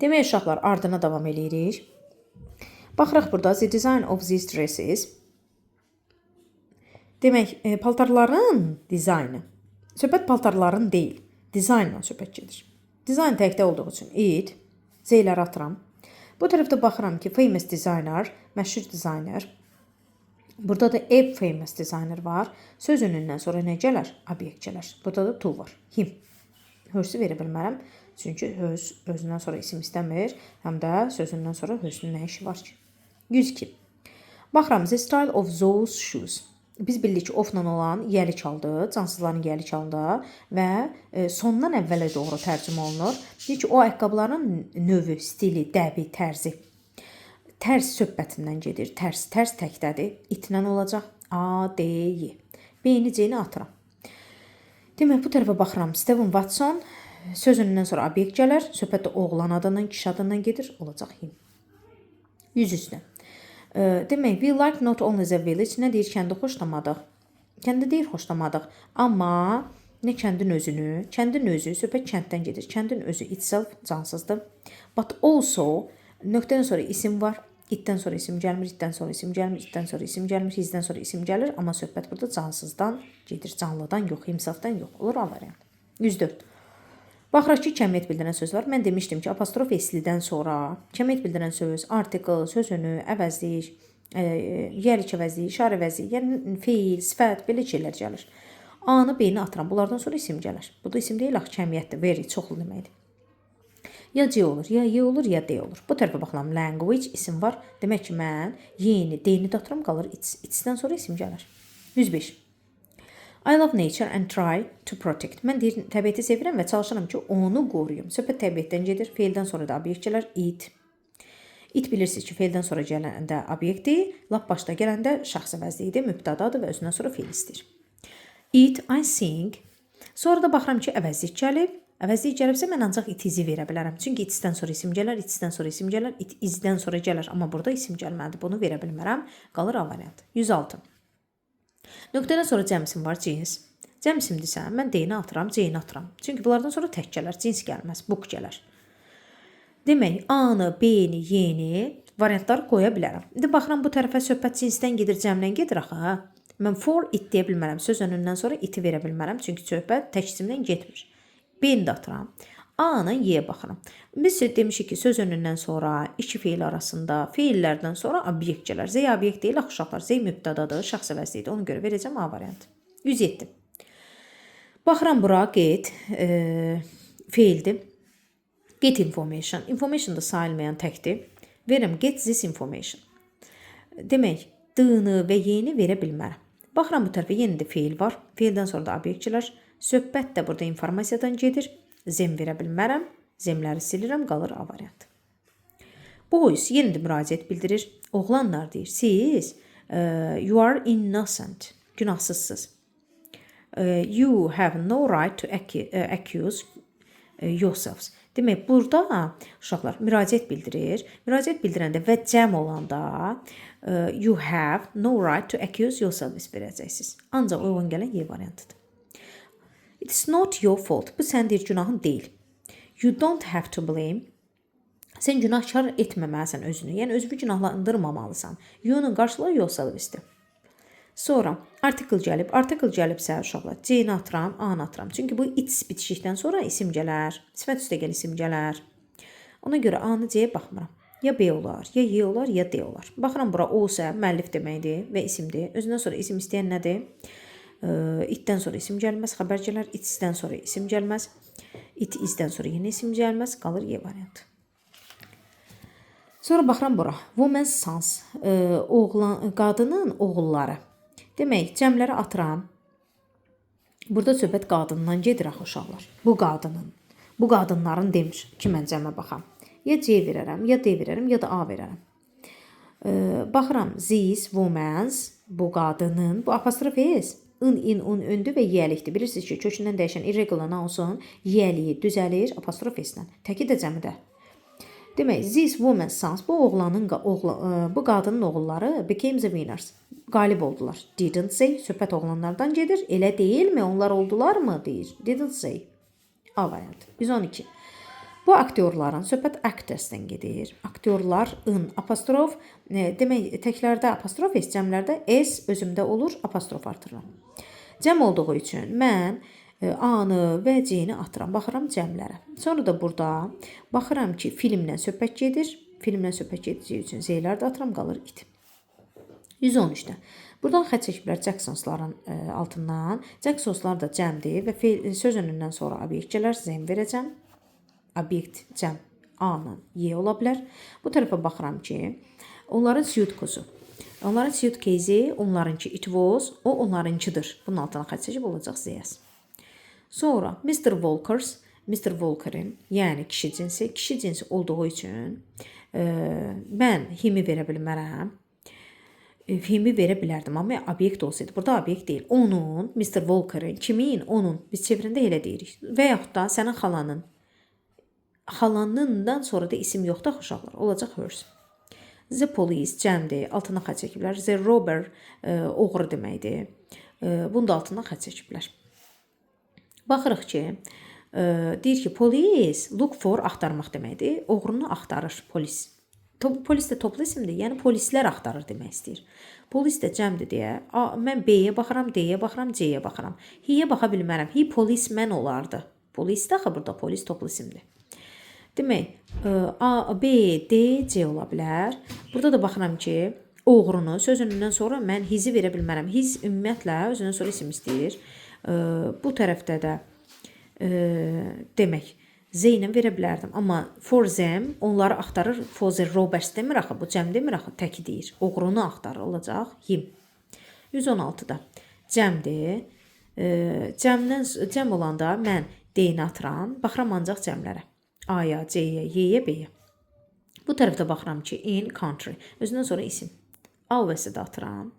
Demək uşaqlar ardına davam eləyirik. Baxırıq burada the design of these dresses. Demək paltarların dizaynı. Söhbət paltarların deyil, dizaynla söhbət gedir. Dizayn təkdə olduğu üçün it, zeyləri atıram. Bu tərəfdə baxıram ki, famous designer, məşhur dizayner. Burada da a famous designer var. Söz önündən sonra nə gələr? Obyekt gələr. Burada da to var. Him. Hörsə verə bilmərəm. Çünki özündən sonra isim istəmir. Həm də sözündən sonra hörsünün nə işi var ki? 102. Baxıram, the style of those shoes. Biz bildik ki, ofla olan yəli çaldı, cansızların yəli çaldı və sondan əvvələ doğru tərcümə olunur. Deyir ki, o ayaqqabıların növü, stili, dəbi, tərzi. Tərs söhbətindən gedir. Tərs təkdədir. İtlə olacaq. A, D, Y. B-ni, C-ni atıram. Demək, bu tərəfə baxıram. Stephen Watson. Sözündən sonra obyekt gələr. Söhbət də oğlan adından, kişi adından gedir. Olacaq him. 103-də. Demək, we like not only the village. Nə deyir? Kəndi xoşlamadıq. Kəndi deyir xoşlamadıq. Amma nə kəndin özünü? Kəndin özü, söhbət kənddən gedir. Kəndin özü itself cansızdır. But also, nöqtədən sonra isim var. İtdən sonra isim gəlmir, itdən sonra isim gəlmir, itdən sonra isim gəlmir, hizdən sonra isim gəlir. Amma söhbət burada cansızdan gedir. Canlıdan yox, himsafdan yox. Olur A variant. 104. Baxırıq ki, kəmiyyət bildirən söz var. Mən demişdim ki, apostrof eslidən sonra kəmiyyət bildirən söz, artikel, söz önü, əvəzlik, yerlik əvəzlik, şar əvəzlik, yəni feil, sifət, belə şeylər gəlir. A-nı, B-ni atıram. Bunlardan sonra isim gəlir. Bu da isim deyil, axı kəmiyyətdir. Very, çoxlu deməkdir. Ya C olur, ya Y olur, ya D olur. Bu tərəfə baxıram. Language, isim var. Demək ki, mən Y-ni, D-ni də atıram, qalır it's. It's-dən sonra isim gəlir. 105. I love nature and try to protect. Mən deyir, təbiəti sevirəm və çalışıram ki, onu qoruyum. Söhbət təbiətdən gedir. Feildən sonra da obyekt gələr. It. It bilirsiniz ki, feildən sonra gələndə obyektdir. Lap başda gələndə şəxs əvəzliyidir, mübtədadır və özündən sonra feil istəyir. It, I sing. Sonra da baxıram ki, əvəzlik gəlib. Əvəzlik gəlibsə mən ancaq it izi verə bilərəm. Çünki it-dən sonra isim gələr, it-dən sonra isim gələr, it izdən sonra gələr. Amma burada isim gəlməlidir. Bunu verə bilmərəm. Qalır A variant. 106. Nöqtədən sonra cəmsim var, cins. Cəmsimdirsə, mən D-ni atıram, C-ni atıram. Çünki bunlardan sonra tək gələr, cins gəlməz, book gələr. Demək, A-nı, B-ni, Y-ni variantları qoya bilərəm. İndi baxıram bu tərəfə söhbət cinsdən gedir, cəmdən gedir axı. Mən for it deyə bilmərəm. Söz önündən sonra iti verə bilmərəm. Çünki söhbət tək isimdən getmir. B-ni də atıram. A-nı, Y-yə baxıram. Biz demişik ki, söz önündən sonra iki feil arasında, feillərdən sonra obyekt gələr. Z obyekt deyil, axı uşaqlar. Z mübtədadır, şəxs əvəzliyidir. Ona görə verəcəm A variant. 107. Baxıram bura get feildir. Get information. Information da sayılmayan təkdir. Verirəm get this information. Demək, D-ni və Y-ni verə bilmərəm. Baxıram bu tərəfə yenə də feil var. Feildən sonra da obyekt gələr. Söhbət də burada informasiyadan gedir. Zem verə bilmərəm. Zemləri silirəm, qalır A variant. Bu his yenə də müraciət bildirir. Oğlanlar deyir, siz you are innocent, günahsızsınız. You have no right to accuse yourselves. Demək, burada uşaqlar müraciət bildirir. Müraciət bildirəndə və cəm olanda you have no right to accuse yourselves verəcəksiniz. Ancaq uyğun gələn Y variantıdır. It's not your fault. Bu sən deyir, günahın deyil. You don't have to blame. Sən günahkar etməməlisən özünü. Yəni, özünü günahlandırmamalısan. You-nun qarşılığı yourself-istir. Sonra artikel gəlib. Artikel gəlibsə uşaqlar C-ni atıram, A-nı atıram. Çünki bu it's bitişikdən sonra isim gələr. Sifət üstə gəl isim gələr. Ona görə A-nı C-yə baxmıram. Ya B olar, ya Y olar, ya D olar. Baxıram bura O isə müəllif deməkdir və isimdir. Özündən sonra isim istəyən nədir? İtdən sonra isim gəlməz, xəbər gələr. İtdən sonra isim gəlməz. İt izdən sonra yenə isim gəlməz. Qalır Y variantı. Sonra baxıram bura. Woman's sons. Qadının oğulları. Demək, cəmləri atıram. Burada söhbət qadından gedir axı uşaqlar. Bu qadının. Bu qadınların demir ki, mən cəmə baxam. Ya C verərəm, ya D verərəm, ya da A verərəm. Baxıram. These women's. Bu qadının. Bu apostrof S. In, un, öndü və yəlikdir. Bilirsiniz ki, kökündən dəyişən irregular noun yəliyi düzəlir apostrof S-lə. Təki də cəmidə. Demək, these women's sons, bu qadının oğulları became the winners. Qalib oldular. Didn't say, söhbət oğlanlardan gedir. Elə deyilmi? Onlar oldular mı? Deyir. Didn't say. A variantı. 112. Bu aktyorların, söhbət actors-dən gedir. Aktyorların apostrof, demək təklərdə apostrof s, cəmlərdə s özümdə olur, apostrof artırıram. Cəm olduğu üçün mən A-nı və C-ni atıram, baxıram cəmlərə. Sonra da burada baxıram ki, filmdən söhbət gedir. Filmdən söhbət gedəcəyi üçün Z-lər də atıram, qalır it. 113-də. Buradan xətt çəkiblər Jacksonsların altından. Jacksonslar da cəmdir və söz önündən sonra obyekt gələr, Z verəcəm. Obyekt cəm A-nı Y ola bilər. Bu tərəfə baxıram ki, onların suitcase-u. Onların suitcase-i, onlarınki it was, o onlarınkidir. Bunun altına xətt çəkib olacaq Z. Sonra Mr. Walkers, Mr. Walker'in, yəni kişi cinsi olduğu üçün mən himi verə bilmərəm. Himi verə bilərdim, amma obyekt olsaydı. Burada obyekt deyil. Onun, Mr. Walker'in, kimin, onun. Biz çevrində elə deyirik. Və yaxud da sənin xalanın. Xalanından sonra da isim yoxdur, uşaqlar. Olacaq hers. The police cəmdir. Altına xətt çəkiblər. The robber oğru deməkdir. Bunu da altına xətt çəkiblər. Baxırıq ki, deyir ki, police look for axtarmaq deməkdir. Oğrunu axtarır polis. Polis də toplu isimdir, yəni polislər axtarır demək istəyir. Polis də cəmdir deyə, mən B-yə baxıram, D-yə baxıram, C-yə baxıram. He-yə baxa bilmərəm, he policeman olardı. Polis də axı burada polis toplu isimdir. Demək, A, B, D, C ola bilər. Burada da baxıram ki, oğrunu sözündən sonra mən hizi verə bilmərəm. Hiz ümumiyyətlə özündən sonra isim istəyir. Bu tərəfdə də demək, Z-ilə verə bilərdim. Amma for them, onları axtarır. For the robbers demir axı, bu cəm demir axı, təki deyir. Oğrunu axtarır, olacaq him. 116-da cəmdir. Cəm olanda mən D-ni atıram. Baxıram ancaq cəmlərə. A-ya, C-yə, Y-yə, B-yə. Bu tərəfdə baxıram ki, in country. Özündən sonra isim. A və S-də atıram.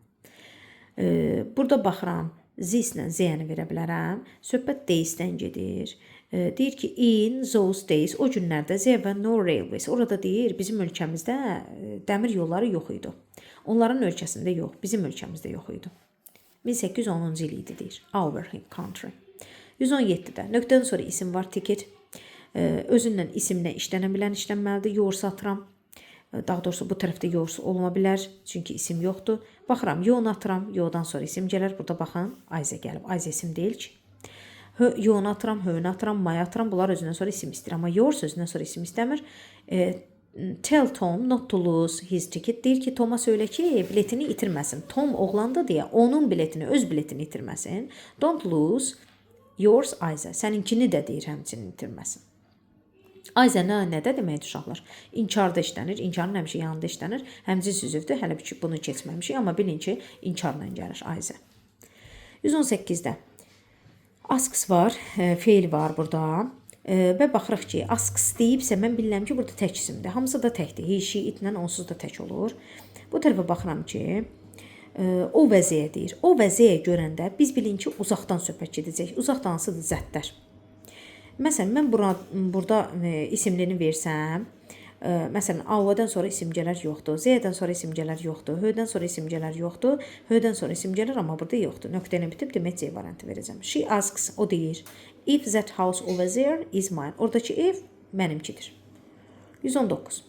Burada baxıram. Z-ilə Z-ni verə bilərəm. Söhbət days-dən gedir. Deyir ki, in those days, o günlərdə there were no railways. Orada deyir, bizim ölkəmizdə dəmir yolları yox idi. Onların ölkəsində yox, bizim ölkəmizdə yox idi. 1810-cu il idi deyir. Our country. 117-də nöqtədən sonra isim var, ticket. Özündən isimlə işlənə bilən işlənməlidir. Yours atıram. Daha doğrusu bu tərəfdə yours olma bilər, çünki isim yoxdur. Baxıram, yo'nu atıram, yo'dan sonra isim gələr. Burada baxın, Ayzə gəlib. Ayzə isim deyil ki. Yo'nu atıram, hö'nü atıram, may atıram. Bunlar özündən sonra isim istəyir. Amma yours özündən sonra isim istəmir. Tell Tom not to lose his ticket. Deyir ki, Toma söylə ki, biletini itirməsin. Tom oğlandı deyə onun biletini, öz biletini itirməsin. Don't lose yours Ayzə. Səninkini də deyir həmçinin itirməsin. Ayzə nədə deməkdir uşaqlar? İnkarda işlənir. İnkarın həmişə yanında işlənir. Həmcin sözüvdür. Hələ ki bunu keçməmişik, amma bilin ki, inkarla gəlir Ayzə. 118-də asks var, feil var burada. Və baxırıq ki, asks deyibsə, mən bilirəm ki, burada tək isimdir. Hamısı da təkdir. He, she, itlə onsuz da tək olur. Bu tərəfə baxıram ki, o və Z deyir. O və Z görəndə biz bilin ki, uzaqdan söhbət gedəcək. Uzaqdan hansıdır? Zətlər. Məsələn, mən burada isimlini versəm, məsələn, A-dan sonra isim gələr yoxdur, Z-dən sonra isim gələr yoxdur, H-dən sonra isim gələr yoxdur, H-dən sonra isim gələr, amma burada yoxdur. Nöqtəni bitib, demək C variantı verəcəm. She asks, o deyir, if that house over there is mine. Oradakı ev mənimkidir. 119.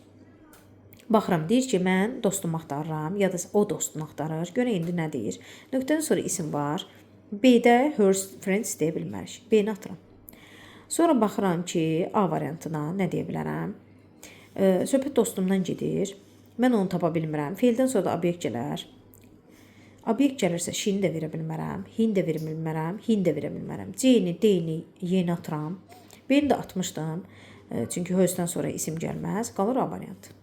Baxıram, deyir ki, mən dostumu axtarıram, ya da o dostunu axtarır. Görə indi nə deyir? Nöqtədən sonra isim var. B-də her friends deyə bilmərik. B-ni atıram. Sonra baxıram ki, A variantına nə deyə bilərəm? Söhbət dostumdan gedir. Mən onu tapa bilmirəm. Feildən sonra da obyekt gələr. Obyekt gəlirsə, şini də verə bilmərəm. Hin də verə bilmərəm. Hin də verə bilmərəm. C-ni, D-ni, Y-ni atıram. B-ni də atmışdım. Çünki hözdən sonra isim gəlməz. Qalır A variantı.